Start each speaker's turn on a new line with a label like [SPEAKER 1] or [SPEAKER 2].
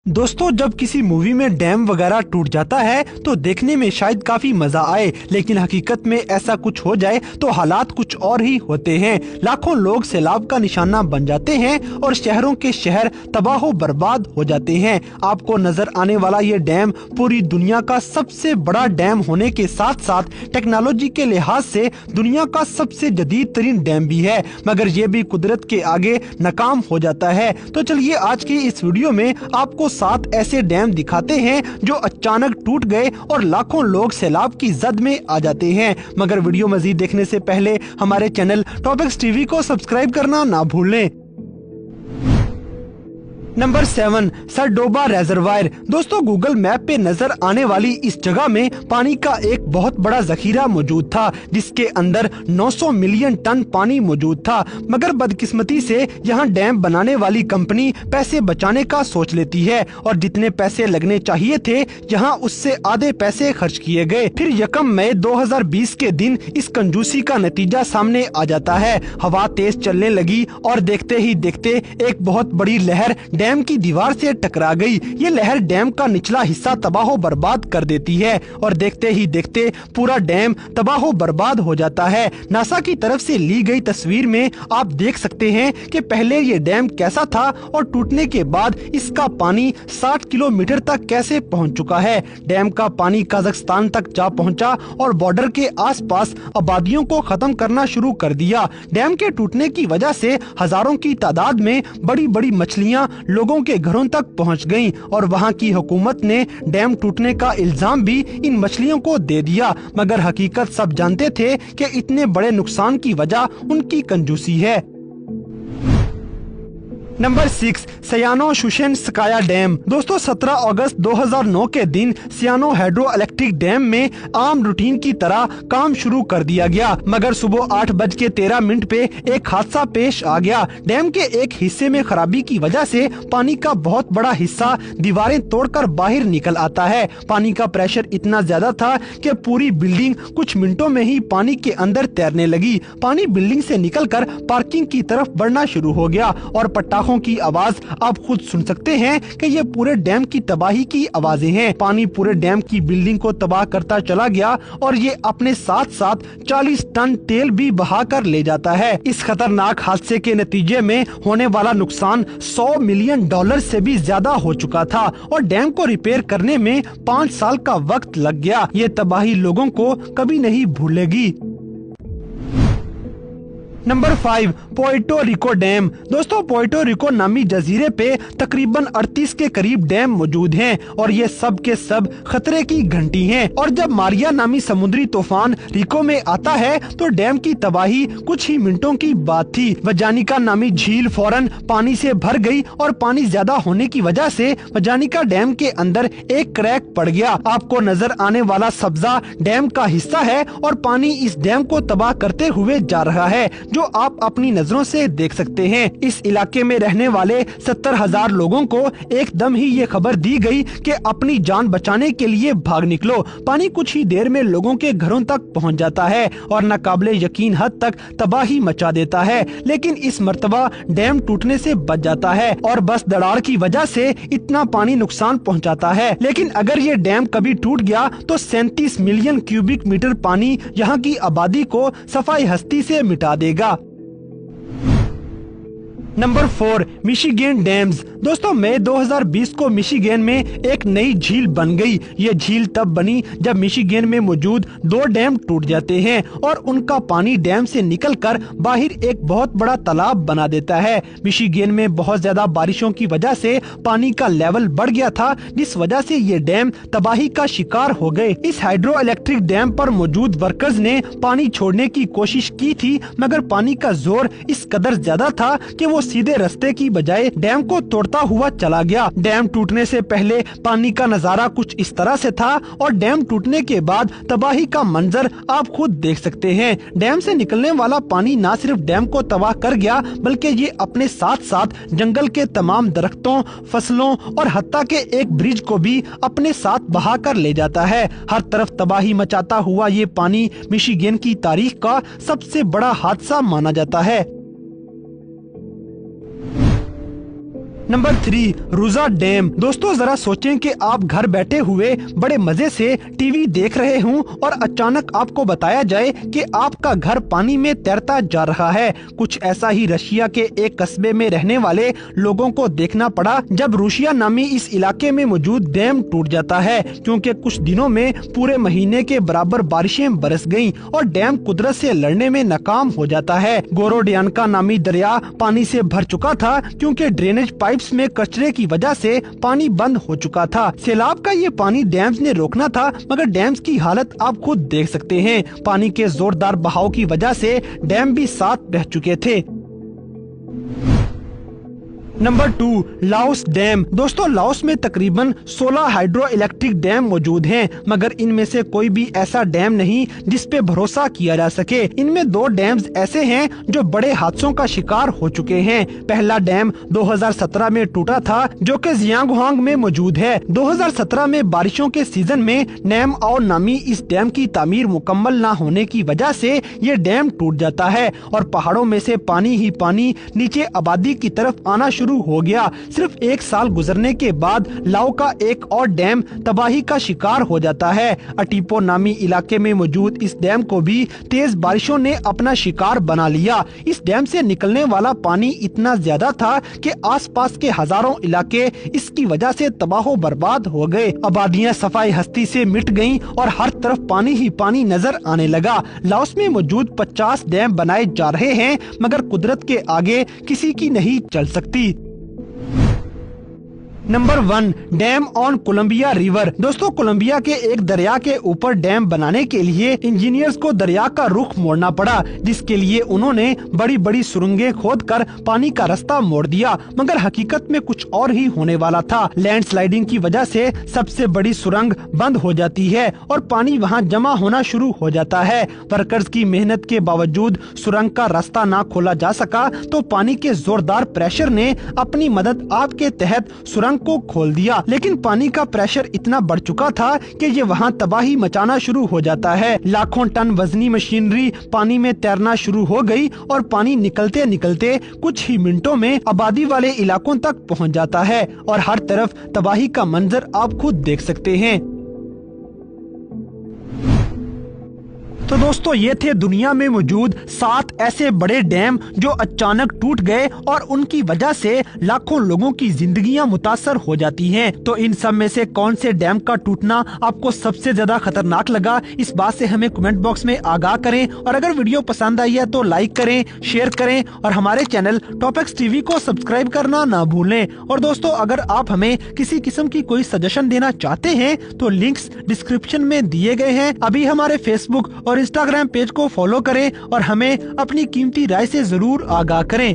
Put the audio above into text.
[SPEAKER 1] दोस्तों, जब किसी मूवी में डैम वगैरह टूट जाता है तो देखने में शायद काफी मजा आए, लेकिन हकीकत में ऐसा कुछ हो जाए तो हालात कुछ और ही होते हैं। लाखों लोग सैलाब का निशाना बन जाते हैं और शहरों के शहर तबाह बर्बाद हो जाते हैं। आपको नजर आने वाला ये डैम पूरी दुनिया का सबसे बड़ा डैम होने के साथ साथ टेक्नोलॉजी के लिहाज से दुनिया का सबसे जदीद तरीन डैम भी है, मगर ये भी कुदरत के आगे नाकाम हो जाता है। तो चलिए आज की इस वीडियो में आपको 7 ऐसे डैम दिखाते हैं जो अचानक टूट गए और लाखों लोग सैलाब की जद में आ जाते हैं। मगर वीडियो मजीद देखने से पहले हमारे चैनल टॉपिक्स टीवी को सब्सक्राइब करना ना भूलें। Number 7, Sardoba reservoir. दोस्तों, गूगल मैप पे नजर आने वाली इस जगह में पानी का एक बहुत बड़ा जखीरा मौजूद था, जिसके अंदर 900 मिलियन टन पानी मौजूद था। मगर बदकिस्मती से यहाँ डैम बनाने वाली कंपनी पैसे बचाने का सोच लेती है और जितने पैसे लगने चाहिए थे यहाँ उससे आधे पैसे खर्च किए गए। फिर 1 मई 2020 के दिन इस कंजूसी का नतीजा सामने आ जाता है। हवा तेज चलने लगी और देखते ही देखते एक बहुत बड़ी लहर डैम की दीवार से टकरा गई। ये लहर डैम का निचला हिस्सा तबाह बर्बाद कर देती है और देखते ही देखते पूरा डैम तबाह बर्बाद हो जाता है। नासा की तरफ से ली गई तस्वीर में आप देख सकते हैं कि पहले ये डैम कैसा था और टूटने के बाद इसका पानी 60 किलोमीटर तक कैसे पहुंच चुका है। डैम का पानी कजाकिस्तान तक जा पहुंचा और बॉर्डर के आसपास आबादियों को खत्म करना शुरू कर दिया। डैम के टूटने की वजह से हजारों की तादाद में बड़ी बड़ी मछलियां लोगों के घरों तक पहुंच गईं और वहां की हुकूमत ने डैम टूटने का इल्जाम भी इन मछलियों को दे दिया। मगर हकीकत सब जानते थे कि इतने बड़े नुकसान की वजह उनकी कंजूसी है। Number 6, Sayano Shushenskaya dam. दोस्तों, 17 अगस्त 2009 के दिन सियानो हाइड्रो इलेक्ट्रिक डैम में आम रूटीन की तरह काम शुरू कर दिया गया, मगर सुबह 8:13 पे एक हादसा पेश आ गया। डैम के एक हिस्से में खराबी की वजह से पानी का बहुत बड़ा हिस्सा दीवारें तोड़कर बाहर निकल आता है। पानी का प्रेशर इतना ज्यादा था कि पूरी बिल्डिंग कुछ मिनटों में ही पानी के अंदर तैरने लगी। पानी बिल्डिंग से निकलकर पार्किंग की तरफ बढ़ना शुरू हो गया और पटाखों की आवाज आप खुद सुन सकते हैं कि ये पूरे डैम की तबाही की आवाजें हैं। पानी पूरे डैम की बिल्डिंग को तबाह करता चला गया और ये अपने साथ साथ 40 टन तेल भी बहा कर ले जाता है। इस खतरनाक हादसे के नतीजे में होने वाला नुकसान $100 मिलियन से भी ज्यादा हो चुका था और डैम को रिपेयर करने में 5 साल का वक्त लग गया। ये तबाही लोगों को कभी नहीं भूलेगी। Number 5, Puerto Rico dam. दोस्तों, पोर्टो रिको नामी जजीरे पे तकरीबन 38 के करीब डैम मौजूद हैं और ये सब के सब खतरे की घंटी हैं। और जब मारिया नामी समुद्री तूफान रिको में आता है तो डैम की तबाही कुछ ही मिनटों की बात थी। वजानिका नामी झील फौरन पानी से भर गई और पानी ज्यादा होने की वजह से वजानिका डैम के अंदर एक क्रैक पड़ गया। आपको नजर आने वाला सब्जा डैम का हिस्सा है और पानी इस डैम को तबाह करते हुए जा रहा है, जो आप अपनी नजरों से देख सकते हैं। इस इलाके में रहने वाले 70,000 लोगों को एकदम ही ये खबर दी गई कि अपनी जान बचाने के लिए भाग निकलो। पानी कुछ ही देर में लोगों के घरों तक पहुंच जाता है और नाकाबिले यकीन हद तक तबाही मचा देता है, लेकिन इस मर्तबा डैम टूटने से बच जाता है और बस दरार की वजह से इतना पानी नुकसान पहुंचाता है। लेकिन अगर ये डैम कभी टूट गया तो 37 मिलियन क्यूबिक मीटर पानी यहाँ की आबादी को सफाई हस्ती से मिटा देगा। Number 4, Michigan dams. दोस्तों, मई 2020 को मिशिगन में एक नई झील बन गई। ये झील तब बनी जब मिशिगन में मौजूद 2 डैम टूट जाते हैं और उनका पानी डैम से निकलकर बाहर एक बहुत बड़ा तालाब बना देता है। मिशिगन में बहुत ज्यादा बारिशों की वजह से पानी का लेवल बढ़ गया था, जिस वजह से ये डैम तबाही का शिकार हो गए। इस हाइड्रो इलेक्ट्रिक डैम पर मौजूद वर्कर्स ने पानी छोड़ने की कोशिश की थी, मगर पानी का जोर इस कदर ज्यादा था कि वो सीधे रास्ते की बजाय डैम को तोड़ता हुआ चला गया। डैम टूटने से पहले पानी का नजारा कुछ इस तरह से था और डैम टूटने के बाद तबाही का मंजर आप खुद देख सकते हैं। डैम से निकलने वाला पानी न सिर्फ डैम को तबाह कर गया, बल्कि ये अपने साथ साथ जंगल के तमाम दरख्तों, फसलों और हत्ता के एक ब्रिज को भी अपने साथ बहा कर ले जाता है। हर तरफ तबाही मचाता हुआ ये पानी मिशिगन की तारीख का सबसे बड़ा हादसा माना जाता है। नंबर 3, रुजा डैम। दोस्तों जरा सोचें कि आप घर बैठे हुए बड़े मजे से टीवी देख रहे हों और अचानक आपको बताया जाए कि आपका घर पानी में तैरता जा रहा है। कुछ ऐसा ही रशिया के एक कस्बे में रहने वाले लोगों को देखना पड़ा जब रूसिया नामी इस इलाके में मौजूद डैम टूट जाता है, क्योंकि कुछ दिनों में पूरे महीने के बराबर बारिशें बरस गईं और डैम कुदरत से लड़ने में नाकाम हो जाता है। गोरोडियानका नामी दरिया पानी से भर चुका था क्योंकि ड्रेनेज पाइप्स में कचरे की वजह से पानी बंद हो चुका था। सैलाब का ये पानी डैम्स ने रोकना था, मगर डैम्स की हालत आप खुद देख सकते हैं। पानी के जोरदार बहाव की वजह से डैम भी साथ बह चुके थे। Number 2, Laos dam. दोस्तों लाओस में तकरीबन 16 हाइड्रो इलेक्ट्रिक डैम मौजूद हैं, मगर इनमें से कोई भी ऐसा डैम नहीं जिस पे भरोसा किया जा सके। इनमें 2 डैम्स ऐसे हैं जो बड़े हादसों का शिकार हो चुके हैं। पहला डैम 2017 में टूटा था जो कि जियांगहोंग में मौजूद है। 2017 में बारिशों के सीजन में नैम आओ नामी इस डैम की तामीर मुकम्मल न होने की वजह से ये डैम टूट जाता है और पहाड़ों में से पानी ही पानी नीचे आबादी की तरफ आना शुरू हो गया। सिर्फ 1 साल गुजरने के बाद लाओ का एक और डैम तबाही का शिकार हो जाता है। अटीपो नामी इलाके में मौजूद इस डैम को भी तेज बारिशों ने अपना शिकार बना लिया। इस डैम से निकलने वाला पानी इतना ज्यादा था कि आसपास के हजारों इलाके इसकी वजह से तबाह बर्बाद हो गए। आबादियां सफाई हस्ती से मिट गईं और हर तरफ पानी ही पानी नजर आने लगा। लाओस में मौजूद 50 डैम बनाए जा रहे हैं, मगर कुदरत के आगे किसी की नहीं चल सकती। Number 1, dam on Columbia river. दोस्तों कोलंबिया के एक दरिया के ऊपर डैम बनाने के लिए इंजीनियर्स को दरिया का रुख मोड़ना पड़ा, जिसके लिए उन्होंने बड़ी बड़ी सुरंगें खोदकर पानी का रास्ता मोड़ दिया, मगर हकीकत में कुछ और ही होने वाला था। लैंडस्लाइडिंग की वजह से सबसे बड़ी सुरंग बंद हो जाती है और पानी वहां जमा होना शुरू हो जाता है। वर्कर्स की मेहनत के बावजूद सुरंग का रास्ता ना खोला जा सका तो पानी के जोरदार प्रेशर ने अपनी मदद आप के तहत सुरंग को खोल दिया, लेकिन पानी का प्रेशर इतना बढ़ चुका था कि ये वहां तबाही मचाना शुरू हो जाता है। लाखों टन वजनी मशीनरी पानी में तैरना शुरू हो गई और पानी निकलते निकलते कुछ ही मिनटों में आबादी वाले इलाकों तक पहुंच जाता है और हर तरफ तबाही का मंजर आप खुद देख सकते हैं। तो दोस्तों ये थे दुनिया में मौजूद 7 ऐसे बड़े डैम जो अचानक टूट गए और उनकी वजह से लाखों लोगों की जिंदगियां मुतासर हो जाती हैं। तो इन सब में से कौन से डैम का टूटना आपको सबसे ज्यादा खतरनाक लगा, इस बात से हमें कमेंट बॉक्स में आगाह करें। और अगर वीडियो पसंद आई है तो लाइक करें, शेयर करें और हमारे चैनल टॉपिक्स टीवी को सब्सक्राइब करना ना भूलें। और दोस्तों अगर आप हमें किसी किस्म की कोई सजेशन देना चाहते हैं तो लिंक्स डिस्क्रिप्शन में दिए गए हैं। अभी हमारे फेसबुक और इंस्टाग्राम पेज को फॉलो करें और हमें अपनी कीमती राय से जरूर आगाह करें।